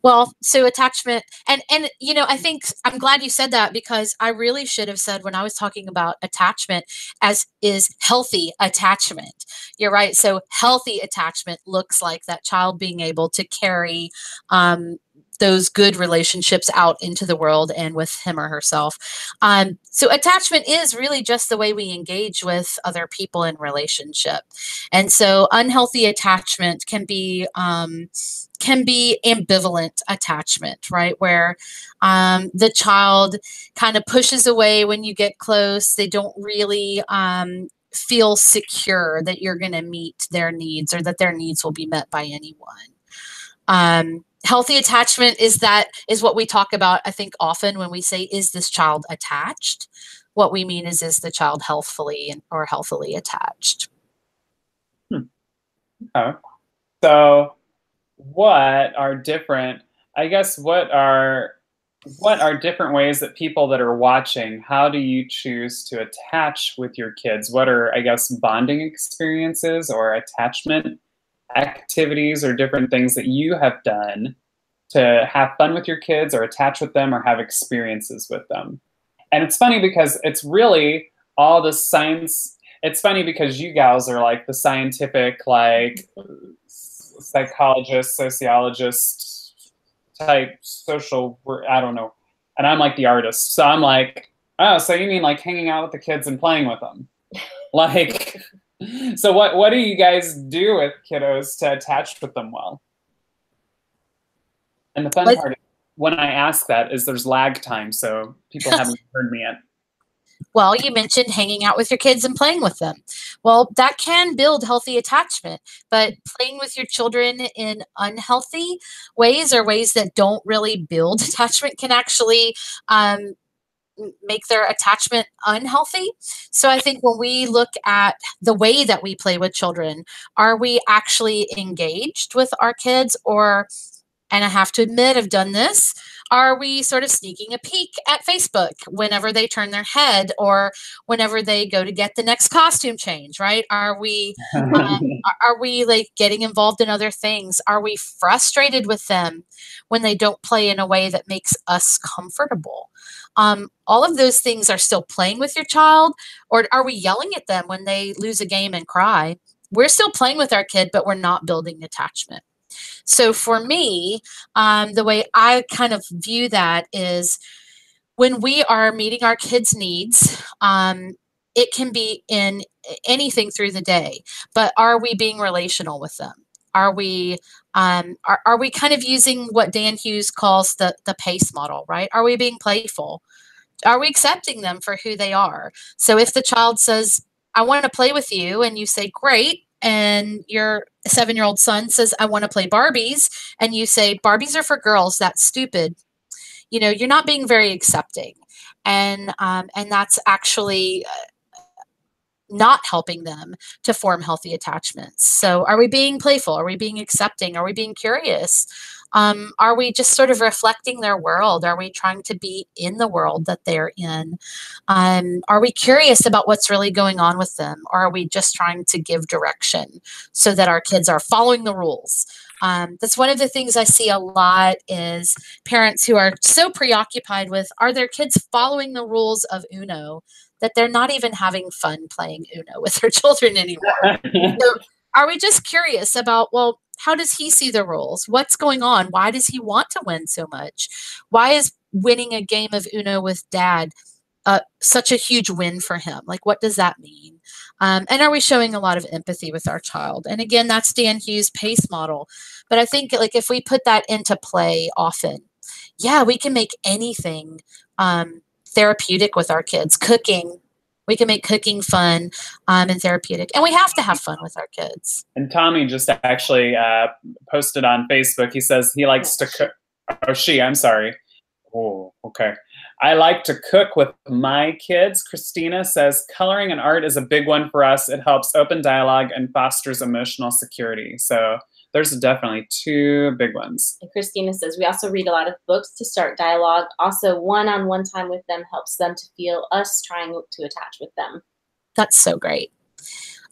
Well, so attachment, and you know, I think I'm glad you said that, because I really should have said when I was talking about attachment as is healthy attachment. You're right. So healthy attachment looks like that child being able to carry those good relationships out into the world and with him or herself. So attachment is really just the way we engage with other people in relationship. And so unhealthy attachment can be ambivalent attachment, right? Where the child kind of pushes away when you get close. They don't really feel secure that you're going to meet their needs or that their needs will be met by anyone. Healthy attachment is what we talk about, I think, often when we say, is this child attached? What we mean is the child healthfully or healthily attached? Okay. So what are different, I guess, what are what are different ways that people that are watching, how do you choose to attach with your kids? What are, I guess, bonding experiences or attachment activities or different things that you have done to have fun with your kids or attach with them or have experiences with them? And it's funny because it's really all the science. It's funny because you gals are like the scientific, like psychologist, sociologist type social, I don't know. And I'm like the artist. So I'm like, oh, so you mean like hanging out with the kids and playing with them? Like, so what do you guys do with kiddos to attach with them well? And the fun part when I ask that is there's lag time, so people haven't heard me yet. Well, you mentioned hanging out with your kids and playing with them. Well, that can build healthy attachment, but playing with your children in unhealthy ways or ways that don't really build attachment can actually make their attachment unhealthy. So I think when we look at the way that we play with children, are we actually engaged with our kids, or, and I have to admit, I've done this, are we sort of sneaking a peek at Facebook whenever they turn their head or whenever they go to get the next costume change, right? Are we like getting involved in other things? Are we frustrated with them when they don't play in a way that makes us comfortable? All of those things are still playing with your child, or are we yelling at them when they lose a game and cry? We're still playing with our kid, but we're not building attachment. So for me, the way I kind of view that is when we are meeting our kids' needs, it can be in anything through the day, but are we being relational with them? Are we kind of using what Dan Hughes calls the PACE model, right? Are we being playful? Are we accepting them for who they are? So if the child says, I want to play with you, and you say, great, and your 7-year-old son says, I want to play Barbies, and you say, Barbies are for girls, that's stupid. You know, you're not being very accepting. And that's actually not helping them to form healthy attachments. So are we being playful? Are we being accepting? Are we being curious? Are we just sort of reflecting their world? Are we trying to be in the world that they're in? Are we curious about what's really going on with them? Or are we just trying to give direction so that our kids are following the rules? That's one of the things I see a lot is parents who are so preoccupied with, are their kids following the rules of Uno, that they're not even having fun playing Uno with their children anymore. So are we just curious about, well, how does he see the rules? What's going on? Why does he want to win so much? Why is winning a game of Uno with dad such a huge win for him? Like, what does that mean? And are we showing a lot of empathy with our child? And again, that's Dan Hughes' PACE model. But I think like if we put that into play often, yeah, we can make anything therapeutic with our kids. Cooking, we can make cooking fun and therapeutic, and we have to have fun with our kids. And Tommy just actually posted on Facebook. He says he likes to cook. Oh, I'm sorry. Oh, okay. I like to cook with my kids. Christina says coloring and art is a big one for us. It helps open dialogue and fosters emotional security. So there's definitely two big ones. And Christina says we also read a lot of books to start dialogue. Also, one-on-one time with them helps them to feel us trying to attach with them. That's so great.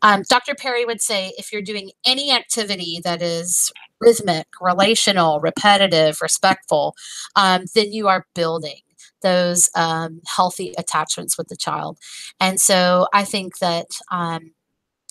Dr. Perry would say if you're doing any activity that is rhythmic, relational, repetitive, respectful, then you are building those healthy attachments with the child. And so I think that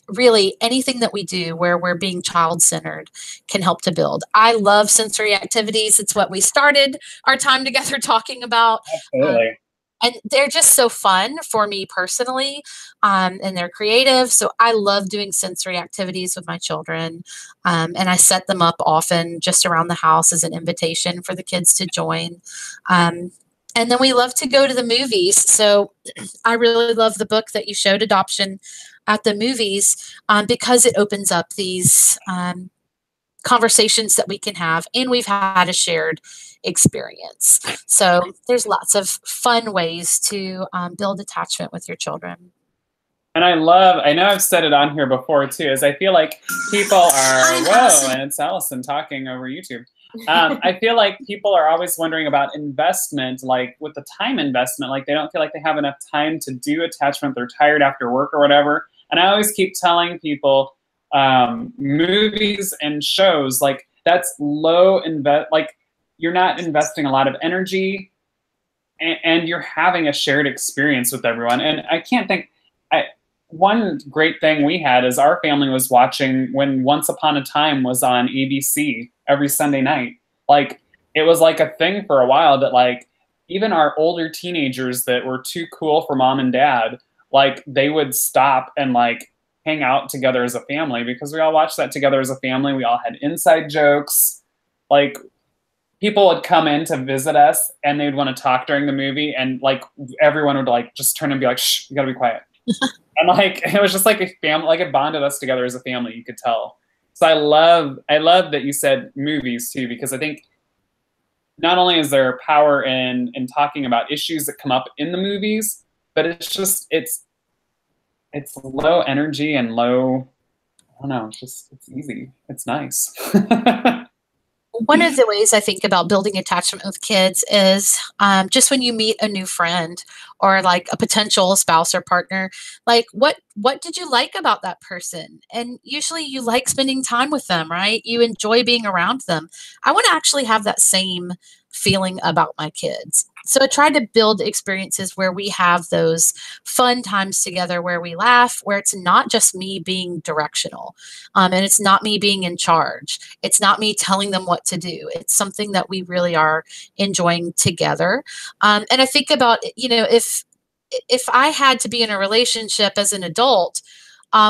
really anything that we do where we're being child-centered can help to build. I love sensory activities. It's what we started our time together talking about. Absolutely. And they're just so fun for me personally, and they're creative. So I love doing sensory activities with my children, and I set them up often just around the house as an invitation for the kids to join. And then we love to go to the movies. So I really love the book that you showed, Adoption at the Movies, because it opens up these conversations that we can have, and we've had a shared experience. So there's lots of fun ways to build attachment with your children. And I know I've said it on here before too, is I feel like people are, whoa, and it's Allison talking over YouTube. I feel like people are always wondering about investment, like with the time investment, like they don't feel like they have enough time to do attachment. They're tired after work or whatever. And I always keep telling people, movies and shows, like that's low invest, like you're not investing a lot of energy, and you're having a shared experience with everyone. And I can't think, one great thing we had is our family was watching when Once Upon a Time was on ABC every Sunday night. Like it was like a thing for a while that like even our older teenagers that were too cool for mom and dad, like they would stop and like hang out together as a family because we all watched that together as a family. We all had inside jokes. Like people would come in to visit us and they'd want to talk during the movie, and like everyone would like just turn and be like, shh, you gotta be quiet. And like it was just like a family, like it bonded us together as a family, you could tell. So I love that you said movies too, because I think not only is there power in talking about issues that come up in the movies, but it's just it's low energy and low, I don't know, it's easy. It's nice. One of the ways I think about building attachment with kids is just when you meet a new friend or like a potential spouse or partner, like what did you like about that person? And usually you like spending time with them, right? You enjoy being around them. I want to actually have that same feeling about my kids. So I try to build experiences where we have those fun times together, where we laugh, where it's not just me being directional, and it's not me being in charge. It's not me telling them what to do. It's something that we really are enjoying together. And I think about, you know, if I had to be in a relationship as an adult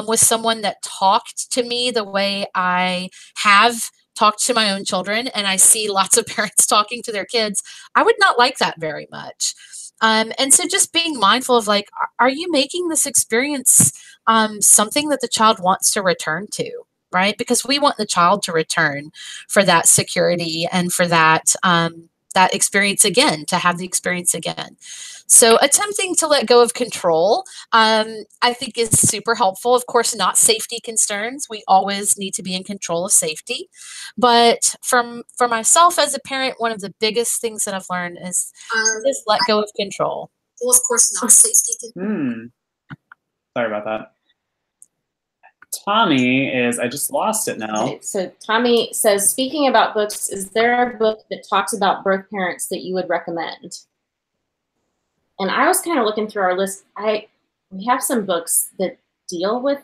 with someone that talked to me the way I have talked to my own children, and I see lots of parents talking to their kids, I would not like that very much. And so just being mindful of like, are you making this experience something that the child wants to return to? Right? Because we want the child to return for that security and for that that experience again, to have the experience again. So attempting to let go of control, I think is super helpful. Of course, not safety concerns. We always need to be in control of safety. But for myself as a parent, one of the biggest things that I've learned is just let go of control. Well, of course, not safety concerns. Sorry about that. Tommy is, I just lost it now. Okay, so Tommy says, speaking about books, is there a book that talks about birth parents that you would recommend? And I was kind of looking through our list. We have some books that deal with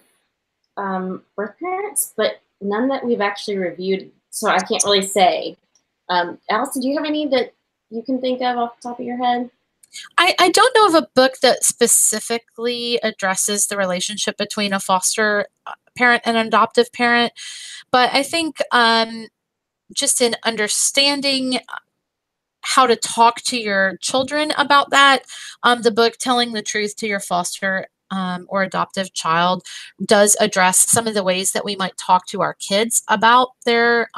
birth parents, but none that we've actually reviewed, so I can't really say. Allison, do you have any that you can think of off the top of your head? I don't know of a book that specifically addresses the relationship between a foster parent and an adoptive parent, but I think just in understanding how to talk to your children about that, the book Telling the Truth to Your Foster or Adoptive Child does address some of the ways that we might talk to our kids about their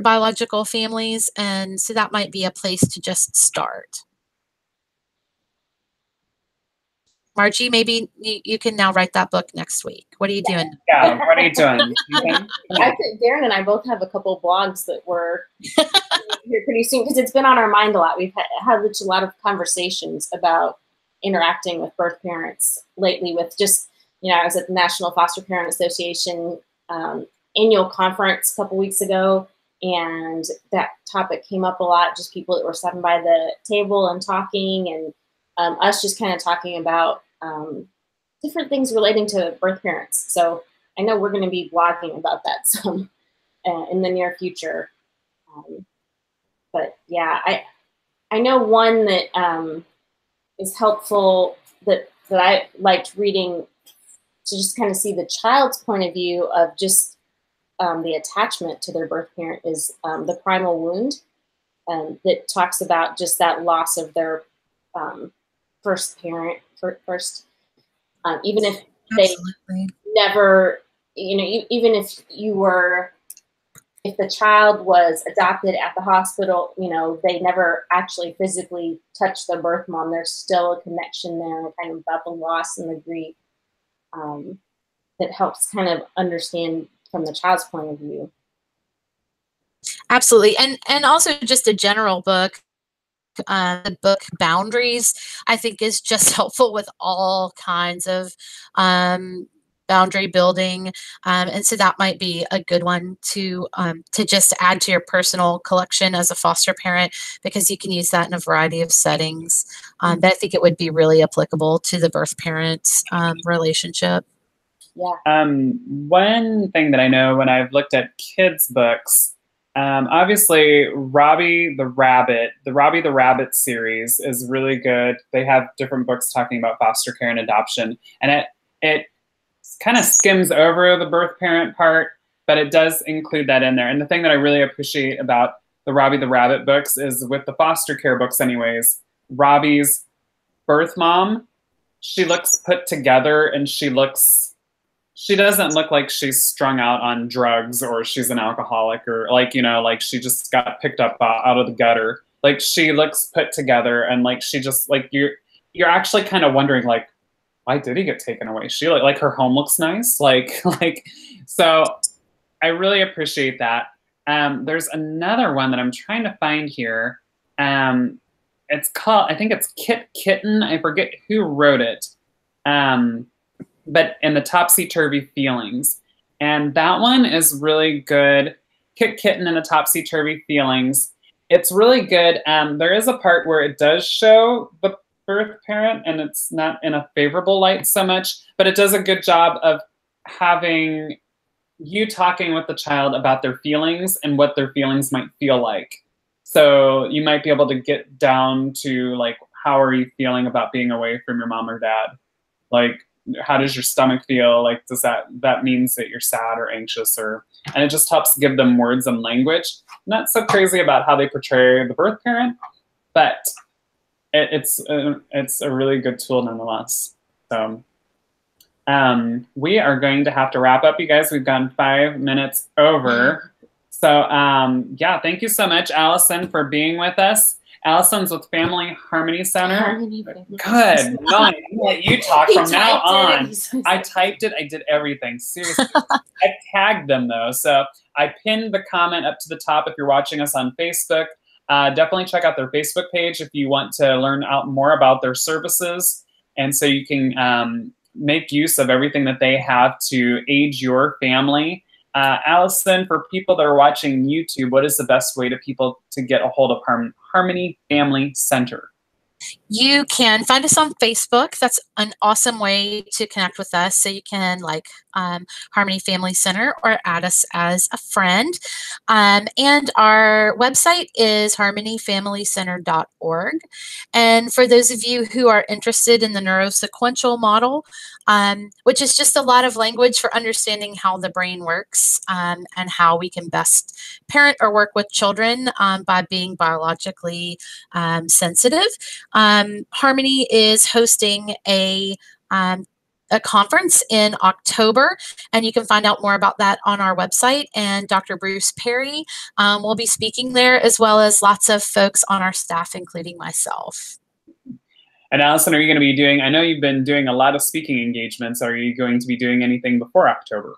biological families, and so that might be a place to just start. Margie, maybe you can now write that book next week. What are you doing? Yeah, what are you doing? I think Darren and I both have a couple blogs that we're here pretty soon, because it's been on our mind a lot. We've had a lot of conversations about interacting with birth parents lately with just, you know, I was at the National Foster Parent Association annual conference a couple weeks ago, and that topic came up a lot, just people that were sitting by the table and talking, and us just kind of talking about different things relating to birth parents. So I know we're going to be blogging about that some in the near future. But yeah, I know one that is helpful that I liked reading to just kind of see the child's point of view of just the attachment to their birth parent is The Primal Wound, that talks about just that loss of their first parent, even if they never, you know, even if the child was adopted at the hospital, you know, they never actually physically touched their birth mom, there's still a connection there, kind of about the loss and the grief that helps kind of understand from the child's point of view. Absolutely. And also just a general book. The book Boundaries, I think, is just helpful with all kinds of boundary building. And so that might be a good one to just add to your personal collection as a foster parent, because you can use that in a variety of settings. But I think it would be really applicable to the birth parent relationship. Yeah. One thing that I know when I've looked at kids' books, obviously Robbie the Rabbit series is really good. They have different books talking about foster care and adoption, and it kind of skims over the birth parent part, but it does include that in there. And the thing that I really appreciate about the Robbie the Rabbit books is, with the foster care books anyways, Robbie's birth mom, she looks put together, and she doesn't look like she's strung out on drugs or she's an alcoholic, or like, you know, like she just got picked up out of the gutter. Like, she looks put together, and like she just, like, you're actually kind of wondering, like, why did he get taken away? She like her home looks nice. Like so I really appreciate that. There's another one that I'm trying to find here. It's called, I think it's Kitten. I forget who wrote it. But in the Topsy-Turvy Feelings. And that one is really good. Kitten and the Topsy-Turvy Feelings. It's really good. There is a part where it does show the birth parent, and it's not in a favorable light so much, but it does a good job of having you talking with the child about their feelings and what their feelings might feel like. So you might be able to get down to, like, how are you feeling about being away from your mom or dad? Like, how does your stomach feel? Like, does that means that you're sad or anxious, and it just helps give them words and language. Not so crazy about how they portray the birth parent, but it's a really good tool nonetheless. So we are going to have to wrap up, you guys. We've gone 5 minutes over. So yeah, thank you so much, Allison, for being with us. Allison's with Family Harmony Center. Good. No, I'm gonna let you talk from now on. I typed it. I did everything. Seriously. I tagged them, though. So I pinned the comment up to the top if you're watching us on Facebook. Definitely check out their Facebook page if you want to learn out more about their services. And so you can make use of everything that they have to aid your family. Allison, for people that are watching YouTube, what is the best way to people to get a hold of Harmony Family Center? You can find us on Facebook. That's an awesome way to connect with us. So you can like Harmony Family Center or add us as a friend. And our website is harmonyfamilycenter.org. And for those of you who are interested in the neurosequential model, which is just a lot of language for understanding how the brain works and how we can best parent or work with children by being biologically sensitive. Harmony is hosting a conference in October, and you can find out more about that on our website. And Dr. Bruce Perry will be speaking there, as well as lots of folks on our staff, including myself. And Allison, are you going to be doing, I know you've been doing a lot of speaking engagements. Are you going to be doing anything before October?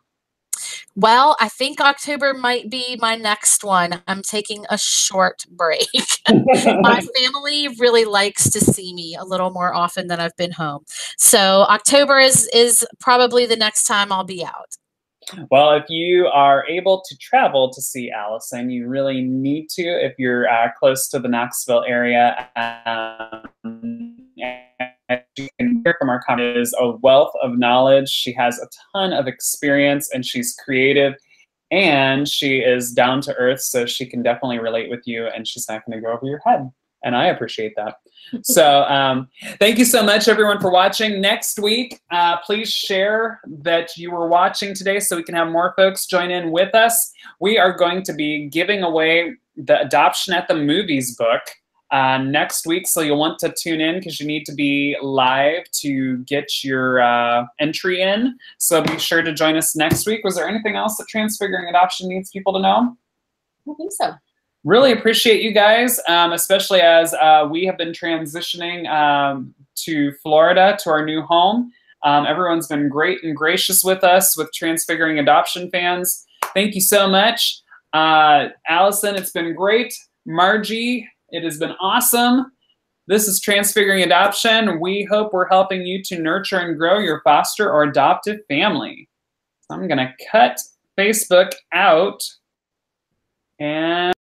Well, I think October might be my next one. I'm taking a short break. My family really likes to see me a little more often than I've been home. So October is probably the next time I'll be out. Well, if you are able to travel to see Allison, you really need to if you're close to the Knoxville area. As you can hear from our comment, is a wealth of knowledge. She has a ton of experience, and she's creative, and she is down to earth, so she can definitely relate with you, and she's not going to go over your head. And I appreciate that. So thank you so much, everyone, for watching. Next week, please share that you were watching today so we can have more folks join in with us. We are going to be giving away the Adoption at the Movies book next week, so you'll want to tune in because you need to be live to get your entry in. So be sure to join us next week. Was there anything else that Transfiguring Adoption needs people to know? I think so. Really appreciate you guys, especially as we have been transitioning to Florida, to our new home. Everyone's been great and gracious with us, with Transfiguring Adoption fans. Thank you so much. Allison, it's been great. Margie, it has been awesome. This is Transfiguring Adoption. We hope we're helping you to nurture and grow your foster or adoptive family. So I'm going to cut Facebook out and